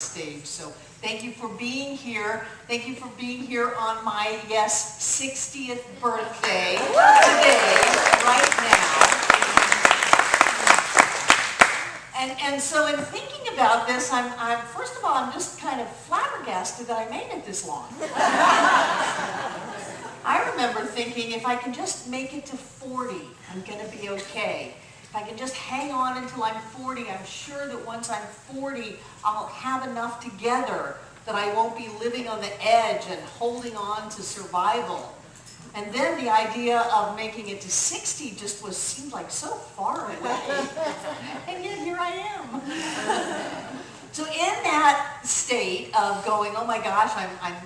stage. So thank you for being here. Thank you for being here on my, yes, 60th birthday today, right now. And so in thinking about this, I'm first of all, I'm just kind of flabbergasted that I made it this long. I remember thinking, if I can just make it to 40, I'm going to be okay. If I can just hang on until I'm 40, I'm sure that once I'm 40, I'll have enough together that I won't be living on the edge and holding on to survival. And then the idea of making it to 60 just seemed like so far away. And yet here I am. So in that state of going, oh my gosh, I'm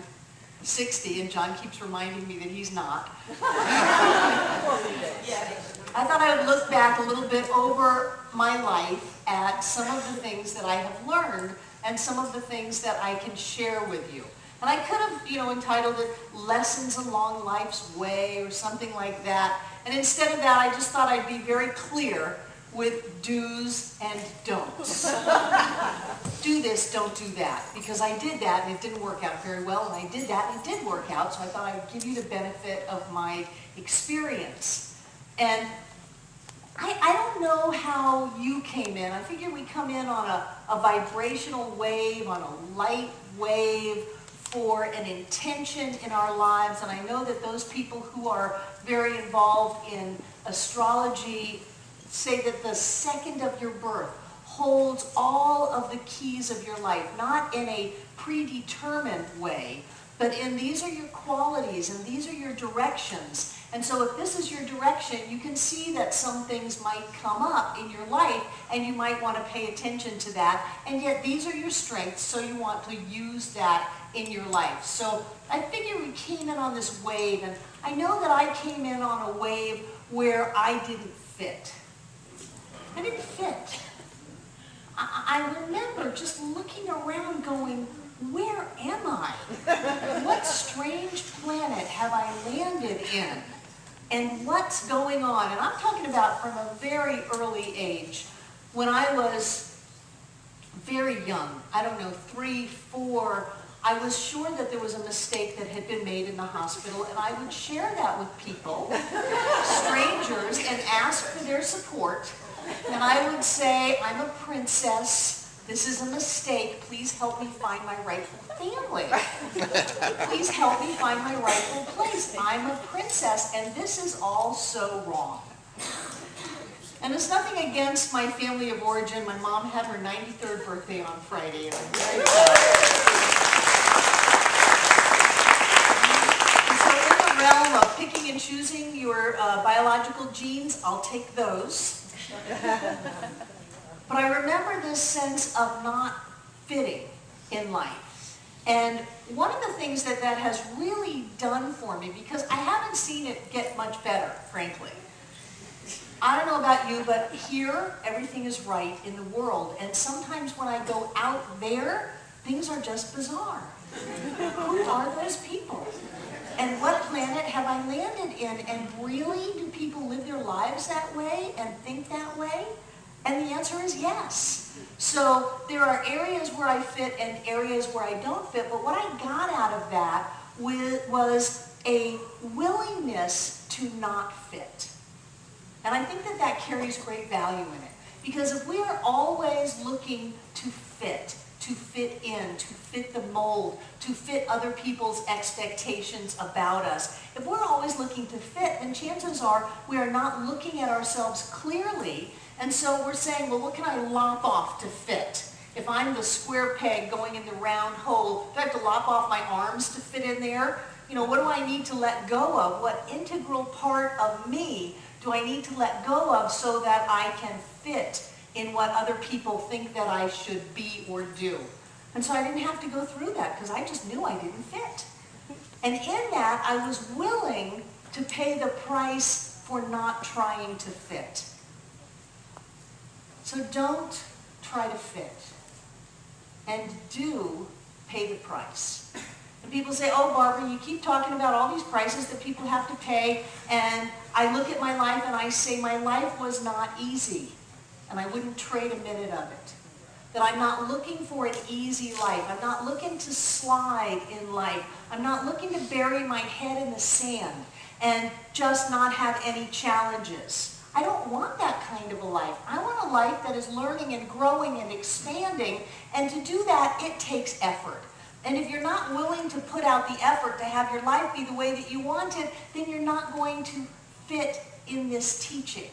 60, and John keeps reminding me that he's not. I thought I would look back a little bit over my life at some of the things that I have learned and some of the things that I can share with you. And I could have, entitled it Lessons Along Life's Way or something like that. And instead of that, I just thought I'd be very clear with do's and don'ts. Do this, don't do that. Because I did that and it didn't work out very well, and I did that and it did work out, so I thought I would give you the benefit of my experience. And I don't know how you came in. I figure we come in on a vibrational wave, on a light wave for an intention in our lives. And I know that those people who are very involved in astrology say that the second of your birth holds all of the keys of your life, not in a predetermined way, but in these are your qualities and these are your directions. And so if this is your direction, you can see that some things might come up in your life and you might want to pay attention to that. And yet these are your strengths, so you want to use that in your life. So I figure we came in on this wave, and I know that I came in on a wave where I didn't fit. I didn't fit. I remember just looking around going, where am I? What strange planet have I landed in? And what's going on? And I'm talking about from a very early age, when I was very young, I don't know, 3, 4, I was sure that there was a mistake that had been made in the hospital, and I would share that with people, strangers, and ask for their support. And I would say, I'm a princess. This is a mistake. Please help me find my rightful family. Please help me find my rightful place. I'm a princess, and this is all so wrong. And it's nothing against my family of origin. My mom had her 93rd birthday on Friday, and I'm very proud. And so in the realm of picking and choosing your biological genes, I'll take those. But I remember this sense of not fitting in life. And one of the things that has really done for me, because I haven't seen it get much better, frankly. I don't know about you, but here, everything is right in the world. And sometimes when I go out there, things are just bizarre. Who are those people? And what planet have I landed in? And really, do people live their lives that way and think that way? And the answer is yes. So there are areas where I fit and areas where I don't fit, but what I got out of that was a willingness to not fit. And I think that carries great value in it. Because if we are always looking to fit in, to fit the mold, to fit other people's expectations about us, if we're always looking to fit, then chances are we are not looking at ourselves clearly. And so we're saying, well, what can I lop off to fit? If I'm the square peg going in the round hole, do I have to lop off my arms to fit in there? What do I need to let go of? What integral part of me do I need to let go of so that I can fit in what other people think that I should be or do? And so I didn't have to go through that because I just knew I didn't fit. And in that, I was willing to pay the price for not trying to fit. So don't try to fit, and do pay the price. And people say, oh, Barbara, you keep talking about all these prices that people have to pay, and I look at my life and I say my life was not easy, and I wouldn't trade a minute of it. that I'm not looking for an easy life. I'm not looking to slide in life. I'm not looking to bury my head in the sand and just not have any challenges. I don't want that kind of a life. I want a life that is learning and growing and expanding, and to do that, it takes effort. And if you're not willing to put out the effort to have your life be the way that you want it, then you're not going to fit in this teaching.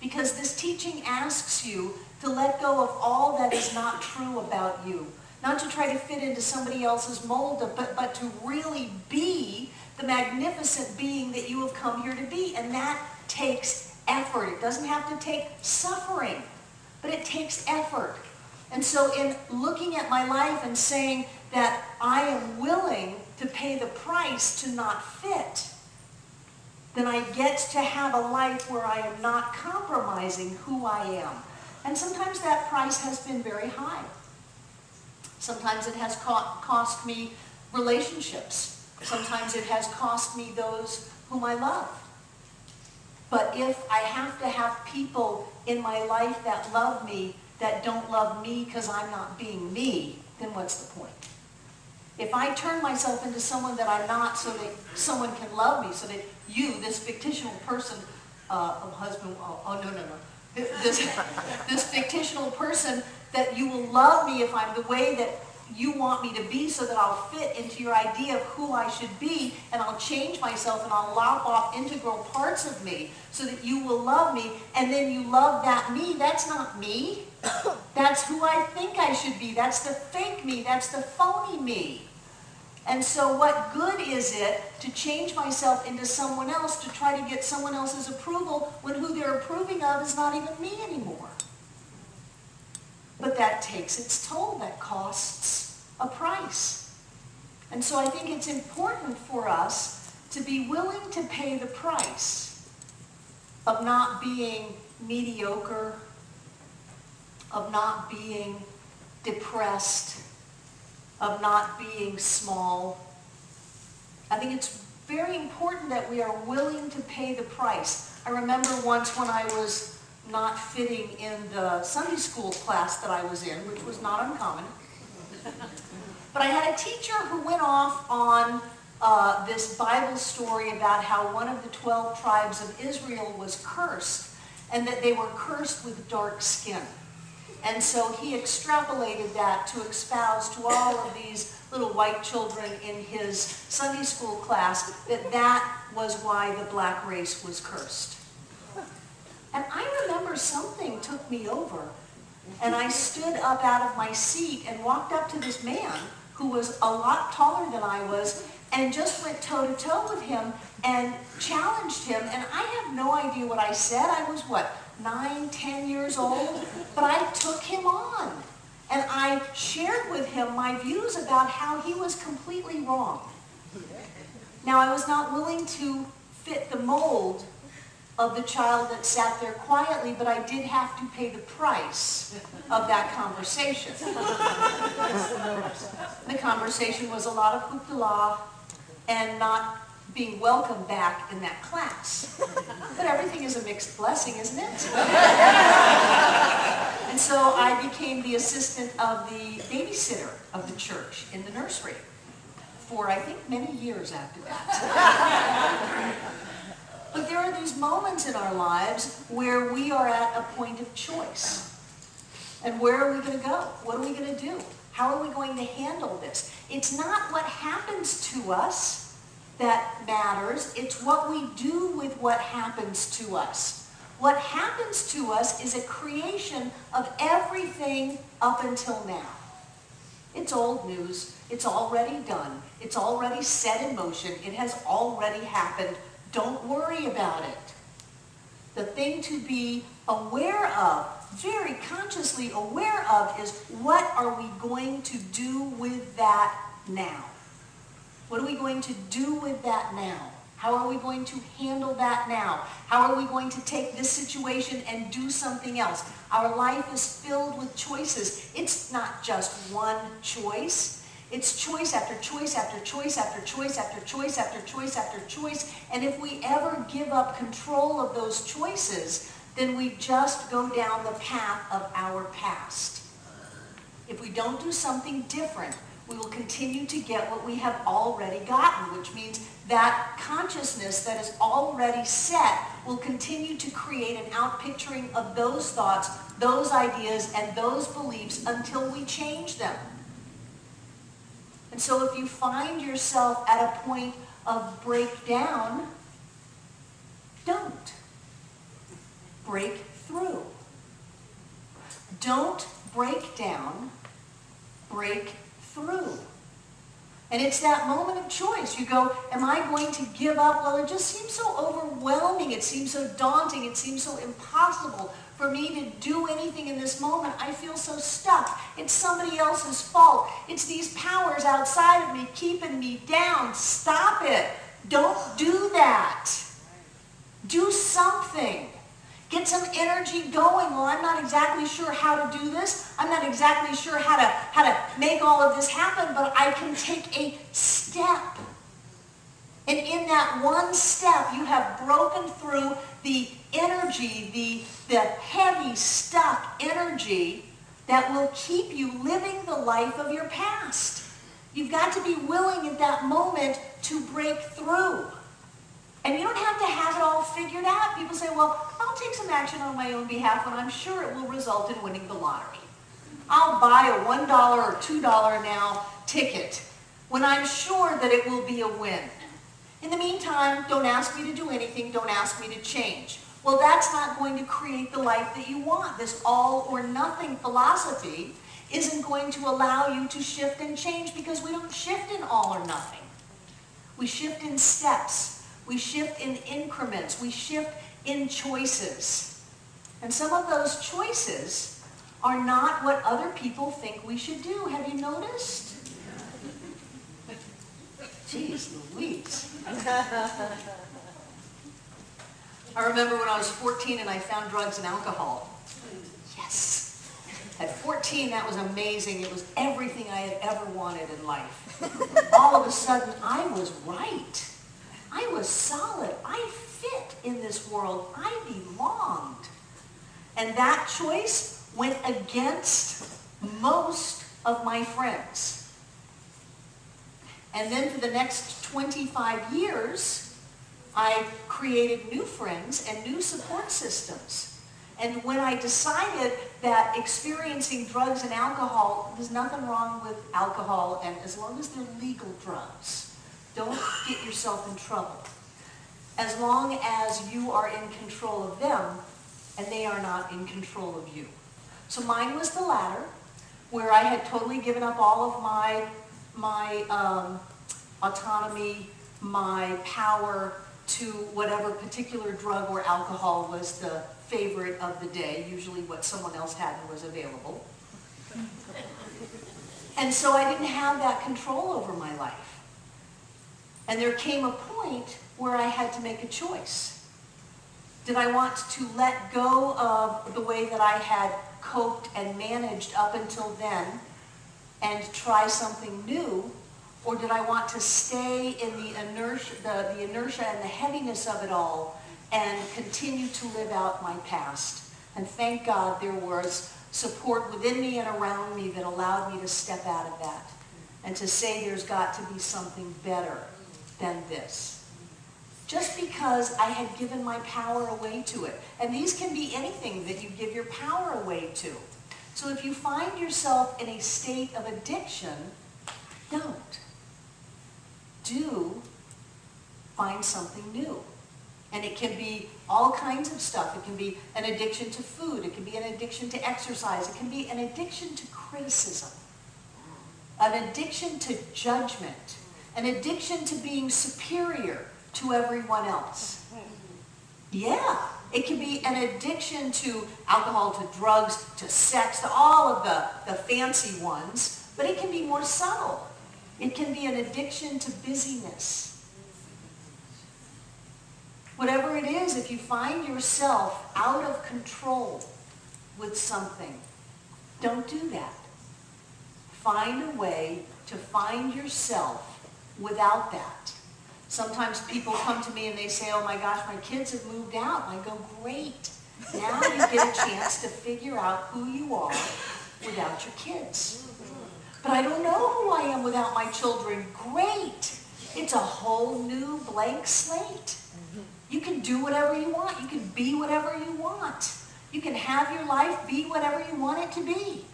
Because this teaching asks you to let go of all that is not true about you. Not to try to fit into somebody else's mold, but to really be the magnificent being that you have come here to be. And that takes effort. It doesn't have to take suffering, but it takes effort. And so in looking at my life and saying that I am willing to pay the price to not fit, then I get to have a life where I am not compromising who I am. And sometimes that price has been very high. Sometimes it has cost me relationships. Sometimes it has cost me those whom I love. But if I have to have people in my life that love me, that don't love me because I'm not being me, then what's the point? If I turn myself into someone that I'm not so that someone can love me, so that you, this fictional person, husband, this fictional person, that you will love me if I'm the way that you want me to be, so that I'll fit into your idea of who I should be, and I'll change myself and I'll lop off integral parts of me so that you will love me, and then you love that me. That's not me. That's who I think I should be. That's the fake me. That's the phony me. And so what good is it to change myself into someone else to try to get someone else's approval when who they're approving of is not even me anymore? But that takes its toll. That costs a price. And so I think it's important for us to be willing to pay the price of not being mediocre, of not being depressed, of not being small. I think it's very important that we are willing to pay the price. I remember once when I was not fitting in the Sunday school class that I was in, which was not uncommon. But I had a teacher who went off on this Bible story about how one of the 12 tribes of Israel was cursed, and that they were cursed with dark skin. And so he extrapolated that to espouse to all of these little white children in his Sunday school class that that was why the black race was cursed. And I remember something took me over, and I stood up out of my seat and walked up to this man who was a lot taller than I was, and just went toe-to-toe with him and challenged him. And I have no idea what I said. I was, 9, 10 years old? But I took him on, and I shared with him my views about how he was completely wrong. Now, I was not willing to fit the mold of the child that sat there quietly, but I did have to pay the price of that conversation. The conversation was a lot of hoopla and not being welcomed back in that class. But everything is a mixed blessing, isn't it? And so I became the assistant of the babysitter of the church in the nursery for, I think, many years after that. But there are these moments in our lives where we are at a point of choice. And where are we going to go? What are we going to do? How are we going to handle this? It's not what happens to us that matters. It's what we do with what happens to us. What happens to us is a creation of everything up until now. It's old news. It's already done. It's already set in motion. It has already happened. Don't worry about it. The thing to be aware of, very consciously aware of, is what are we going to do with that now? What are we going to do with that now? How are we going to handle that now? How are we going to take this situation and do something else? Our life is filled with choices. It's not just one choice. It's choice after choice after choice after choice after choice after choice after choice. And if we ever give up control of those choices, then we just go down the path of our past. If we don't do something different, we will continue to get what we have already gotten, which means that consciousness that is already set will continue to create an outpicturing of those thoughts, those ideas, and those beliefs until we change them. And so if you find yourself at a point of breakdown, don't. Break through. Don't break down, break through. And it's that moment of choice. You go, am I going to give up? Well, it just seems so overwhelming. It seems so daunting. It seems so impossible for me to do anything in this moment. I feel so stuck. It's somebody else's fault. It's these powers outside of me keeping me down. Stop it. Don't do that. Do something. Get some energy going. Well, I'm not exactly sure how to do this. I'm not exactly sure how to make all of this happen, but I can take a step. And in that one step, you have broken through the energy, the heavy, stuck energy that will keep you living the life of your past. You've got to be willing at that moment to break through. And you don't have to have it all figured out. People say, well, I'll take some action on my own behalf when I'm sure it will result in winning the lottery. I'll buy a $1 or $2 now ticket when I'm sure that it will be a win. In the meantime, don't ask me to do anything. Don't ask me to change. Well, that's not going to create the life that you want. This all or nothing philosophy isn't going to allow you to shift and change, because we don't shift in all or nothing. We shift in steps. We shift in increments. We shift in choices. And some of those choices are not what other people think we should do. Have you noticed? Jeez Louise. I remember when I was 14 and I found drugs and alcohol. Yes. At 14, that was amazing. It was everything I had ever wanted in life. All of a sudden, I was right. I was solid. I fit in this world. I belonged. And that choice went against most of my friends. And then for the next 25 years, I created new friends and new support systems. And when I decided that experiencing drugs and alcohol, there's nothing wrong with alcohol, and as long as they're legal drugs, don't get yourself in trouble. As long as you are in control of them and they are not in control of you. So mine was the latter, where I had totally given up all of my autonomy, my power to whatever particular drug or alcohol was the favorite of the day, usually what someone else had and was available. And so I didn't have that control over my life. And there came a point where I had to make a choice. Did I want to let go of the way that I had coped and managed up until then and try something new? Or did I want to stay in the inertia and the heaviness of it all and continue to live out my past? And thank God there was support within me and around me that allowed me to step out of that and to say there's got to be something better than this. Just because I had given my power away to it. And these can be anything that you give your power away to. So if you find yourself in a state of addiction, don't. Do find something new. And it can be all kinds of stuff. It can be an addiction to food. It can be an addiction to exercise. It can be an addiction to criticism. An addiction to judgment. An addiction to being superior to everyone else. Yeah, it can be an addiction to alcohol, to drugs, to sex, to all of the fancy ones, but it can be more subtle. It can be an addiction to busyness. Whatever it is, if you find yourself out of control with something, don't do that. Find a way to find yourself without that. Sometimes people come to me and they say, oh my gosh, my kids have moved out. And I go, great. Now you get a chance to figure out who you are without your kids. But I don't know who I am without my children. Great. It's a whole new blank slate. You can do whatever you want. You can be whatever you want. You can have your life be whatever you want it to be.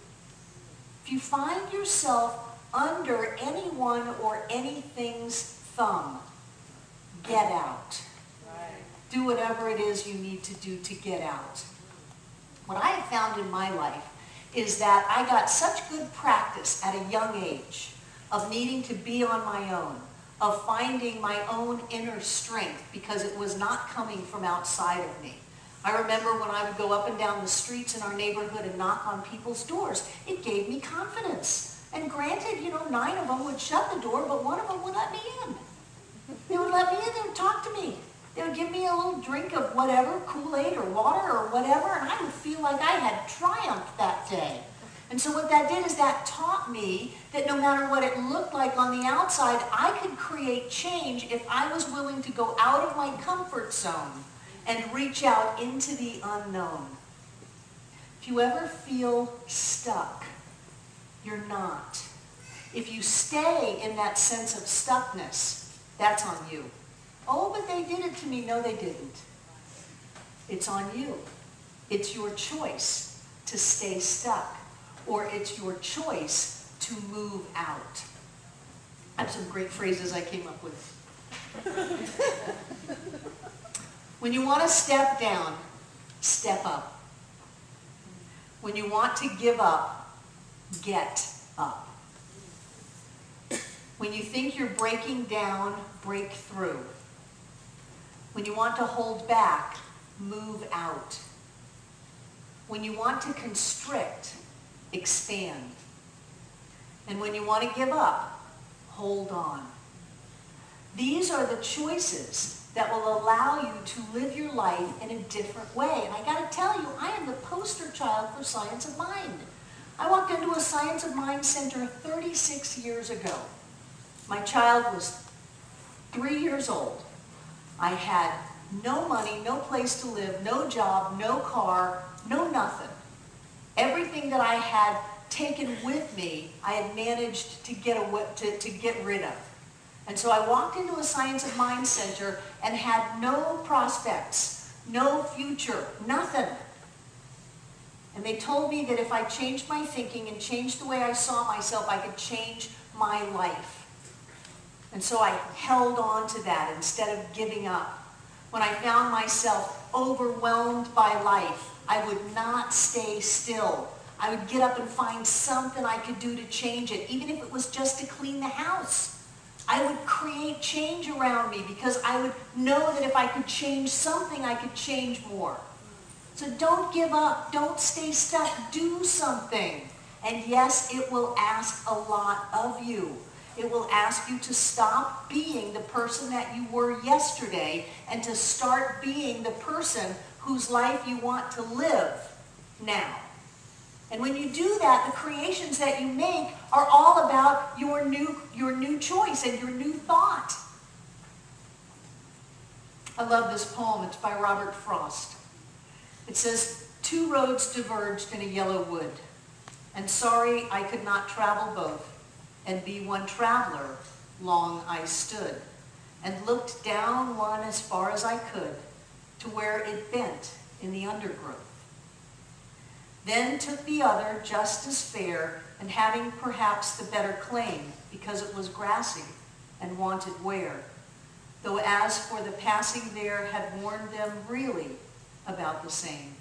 If you find yourself under anyone or anything's thumb, get out. Do whatever it is you need to do to get out. What I have found in my life is that I got such good practice at a young age of needing to be on my own, of finding my own inner strength because it was not coming from outside of me. I remember when I would go up and down the streets in our neighborhood and knock on people's doors. It gave me confidence. And granted, 9 of them would shut the door, but 1 of them would let me in. They would let me in, they would talk to me. They would give me a little drink of whatever, Kool-Aid or water or whatever, and I would feel like I had triumphed that day. And so what that did is that taught me that no matter what it looked like on the outside, I could create change if I was willing to go out of my comfort zone and reach out into the unknown. If you ever feel stuck, you're not. If you stay in that sense of stuckness, that's on you. Oh, but they did it to me. No, they didn't. It's on you. It's your choice to stay stuck, or it's your choice to move out. I have some great phrases I came up with. When you want to step down, step up. When you want to give up, get up. When you think you're breaking down, break through. When you want to hold back, move out. When you want to constrict, expand. And when you want to give up, hold on. These are the choices that will allow you to live your life in a different way. And I got to tell you, I am the poster child for Science of Mind. I walked into a Science of Mind center 36 years ago. My child was 3 years old. I had no money, no place to live, no job, no car, no nothing. Everything that I had taken with me, I had managed to get rid of. And so I walked into a Science of Mind center and had no prospects, no future, nothing. And they told me that if I changed my thinking and changed the way I saw myself, I could change my life. And so I held on to that instead of giving up. When I found myself overwhelmed by life, I would not stay still. I would get up and find something I could do to change it, even if it was just to clean the house. I would create change around me because I would know that if I could change something, I could change more. So don't give up. Don't stay stuck. Do something. And yes, it will ask a lot of you. It will ask you to stop being the person that you were yesterday and to start being the person whose life you want to live now. And when you do that, the creations that you make are all about your new choice and your new thought. I love this poem. It's by Robert Frost. It says, "Two roads diverged in a yellow wood, and sorry I could not travel both, and be one traveler, long I stood, and looked down one as far as I could, to where it bent in the undergrowth. Then took the other just as fair, and having perhaps the better claim, because it was grassy and wanted wear, though as for the passing there had warned them really about the same.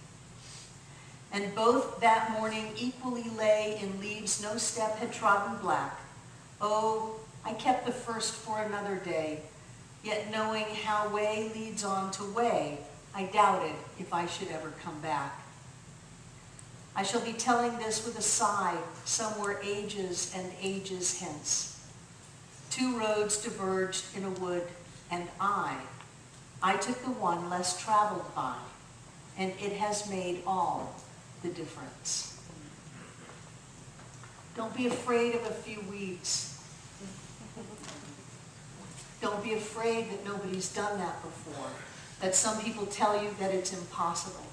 And both that morning equally lay in leaves no step had trodden black. Oh, I kept the first for another day, yet knowing how way leads on to way, I doubted if I should ever come back. I shall be telling this with a sigh, somewhere ages and ages hence. Two roads diverged in a wood, and I took the one less traveled by, and it has made all the difference." Don't be afraid of a few weeds. Don't be afraid that nobody's done that before, that some people tell you that it's impossible,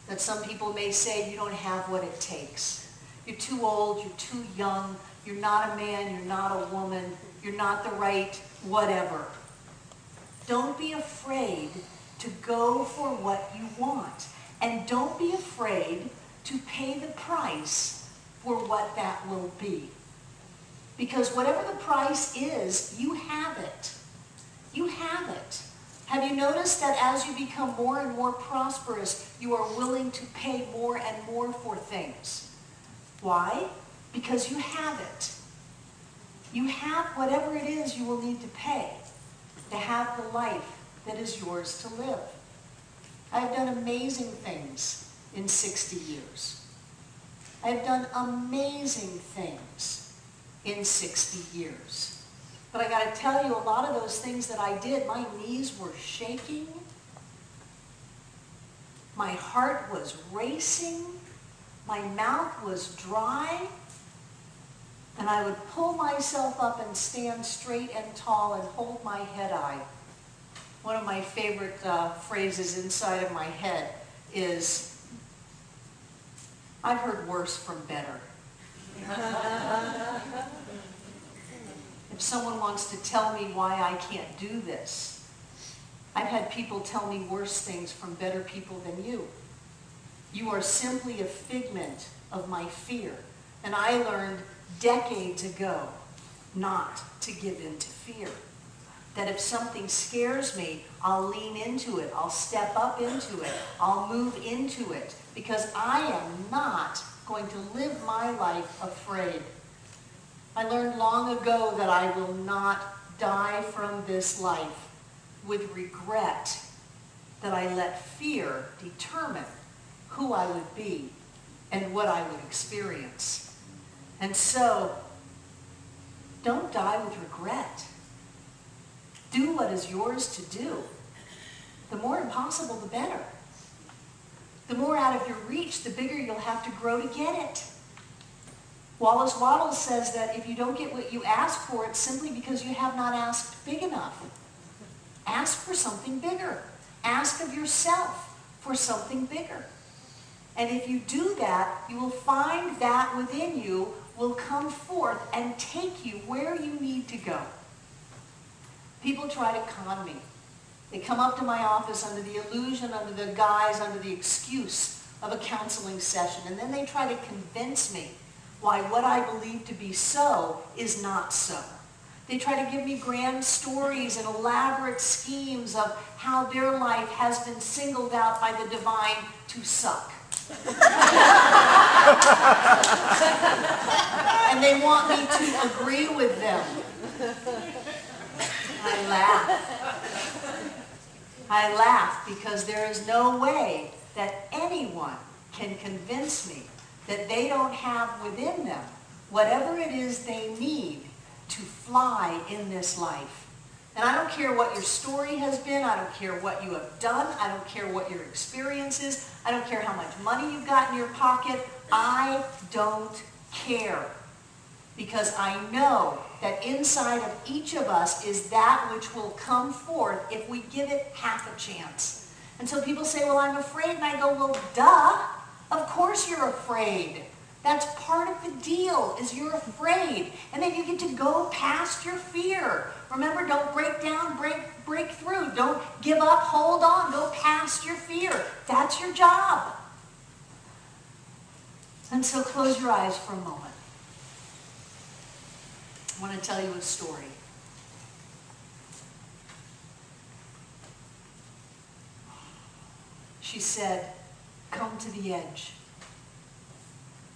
that some people may say you don't have what it takes. You're too old, you're too young, you're not a man, you're not a woman, you're not the right whatever. Don't be afraid to go for what you want. And don't be afraid to pay the price for what that will be. Because whatever the price is, you have it. You have it. Have you noticed that as you become more and more prosperous, you are willing to pay more and more for things? Why? Because you have it. You have whatever it is you will need to pay to have the life that is yours to live. I have done amazing things in 60 years. I have done amazing things in 60 years. But I got to tell you, a lot of those things that I did, my knees were shaking. My heart was racing. My mouth was dry. And I would pull myself up and stand straight and tall and hold my head high. One of my favorite phrases inside of my head is, I've heard worse from better. If someone wants to tell me why I can't do this, I've had people tell me worse things from better people than you. You are simply a figment of my fear. And I learned decades ago not to give in to fear. That if something scares me, I'll lean into it. I'll step up into it. I'll move into it. Because I am not going to live my life afraid. I learned long ago that I will not die from this life with regret that I let fear determine who I would be and what I would experience. And so, don't die with regret. Do what is yours to do. The more impossible, the better. The more out of your reach, the bigger you'll have to grow to get it. Wallace Wattles says that if you don't get what you ask for, it's simply because you have not asked big enough. Ask for something bigger. Ask of yourself for something bigger. And if you do that, you will find that within you will come forth and take you where you need to go. People try to con me. They come up to my office under the illusion, under the guise, under the excuse of a counseling session, and then they try to convince me why what I believe to be so is not so. They try to give me grand stories and elaborate schemes of how their life has been singled out by the divine to suck. And they want me to agree with them. I laugh. I laugh because there is no way that anyone can convince me that they don't have within them whatever it is they need to fly in this life. And I don't care what your story has been. I don't care what you have done. I don't care what your experience is. I don't care how much money you've got in your pocket. I don't care. Because I know that inside of each of us is that which will come forth if we give it half a chance. And so people say, well, I'm afraid. And I go, well, duh. Of course you're afraid. That's part of the deal, is you're afraid. And then you get to go past your fear. Remember, don't break down, break through. Don't give up, hold on. Go past your fear. That's your job. And so close your eyes for a moment. I want to tell you a story. She said, come to the edge.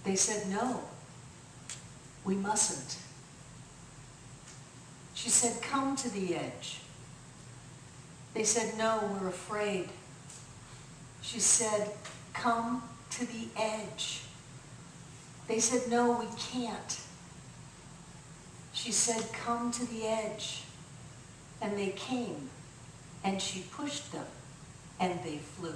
They said, no, we mustn't. She said, come to the edge. They said, no, we're afraid. She said, come to the edge. They said, no, we can't. She said, come to the edge. And they came, and she pushed them, and they flew.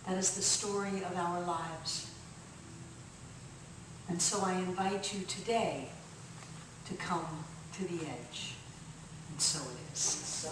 That is the story of our lives. And so I invite you today to come to the edge. And so it is.